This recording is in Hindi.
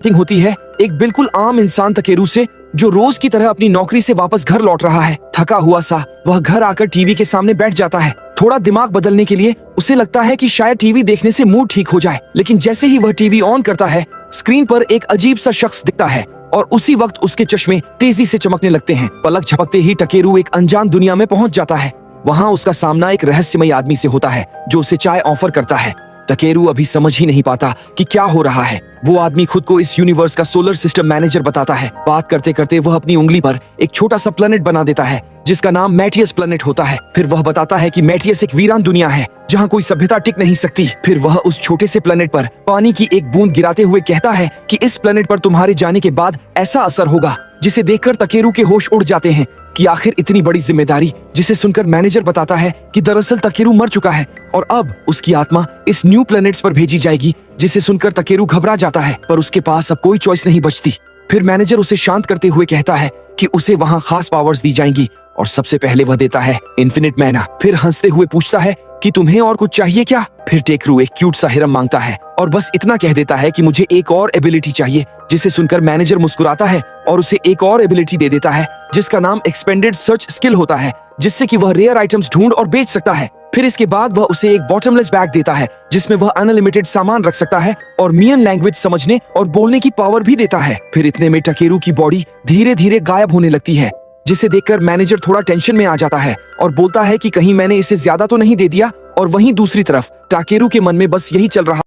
होती है एक बिल्कुल आम इंसान तकेरू से, जो रोज की तरह अपनी नौकरी से वापस घर लौट रहा है। थका हुआ सा वह घर आकर टीवी के सामने बैठ जाता है। थोड़ा दिमाग बदलने के लिए उसे लगता है कि शायद टीवी देखने से मूड ठीक हो जाए, लेकिन जैसे ही वह टीवी ऑन करता है, स्क्रीन पर एक अजीब सा शख्स दिखता है और उसी वक्त उसके चश्मे तेजी से चमकने लगते हैं। पलक झपकते ही टकेरू एक अनजान दुनिया में पहुंच जाता है। वहां उसका सामना एक रहस्यमय आदमी से होता है जो उसे चाय ऑफर करता है। टकेरू अभी समझ ही नहीं पाता कि क्या हो रहा है। वो आदमी खुद को इस यूनिवर्स का सोलर सिस्टम मैनेजर बताता है। बात करते करते वह अपनी उंगली पर एक छोटा सा प्लेनेट बना देता है जिसका नाम मैटियस प्लेनेट होता है। फिर वह बताता है कि मैटियस एक वीरान दुनिया है जहाँ कोई सभ्यता टिक नहीं सकती। फिर वह उस छोटे से प्लेनेट पर पानी की एक बूंद गिराते हुए कहता है कि इस प्लेनेट पर तुम्हारे जाने के बाद ऐसा असर होगा जिसे देखकर टकेरू के होश उड़ जाते हैं कि आखिर इतनी बड़ी जिम्मेदारी, जिसे सुनकर मैनेजर बताता है कि दरअसल टकेरू मर चुका है और अब उसकी आत्मा इस न्यू प्लैनेट्स पर भेजी जाएगी। जिसे सुनकर टकेरू घबरा जाता है, पर उसके पास अब कोई चॉइस नहीं बचती। फिर मैनेजर उसे शांत करते हुए कहता है कि उसे वहाँ खास पावर्स दी जाएंगी और सबसे पहले वह देता है इन्फिनिट मैना। फिर हंसते हुए पूछता है कि तुम्हें और कुछ चाहिए क्या? फिर टेकरू एक क्यूट सा हिरम मांगता है और बस इतना कह देता है कि मुझे एक और एबिलिटी चाहिए। जिसे सुनकर मैनेजर मुस्कुराता है और उसे एक और एबिलिटी दे देता है जिसका नाम एक्सपेंडेड सर्च स्किल होता है, जिससे कि वह रेयर आइटम्स ढूंढ और बेच सकता है। फिर इसके बाद वह उसे एक बॉटमलेस बैग देता है जिसमें वह अनलिमिटेड सामान रख सकता है और मियन लैंग्वेज समझने और बोलने की पावर भी देता है। फिर इतने में टकेरू की बॉडी धीरे धीरे गायब होने लगती है, जिसे देखकर मैनेजर थोड़ा टेंशन में आ जाता है और बोलता है कि कहीं मैंने इसे ज्यादा तो नहीं दे दिया। और वहीं दूसरी तरफ टाकेरू के मन में बस यही चल रहा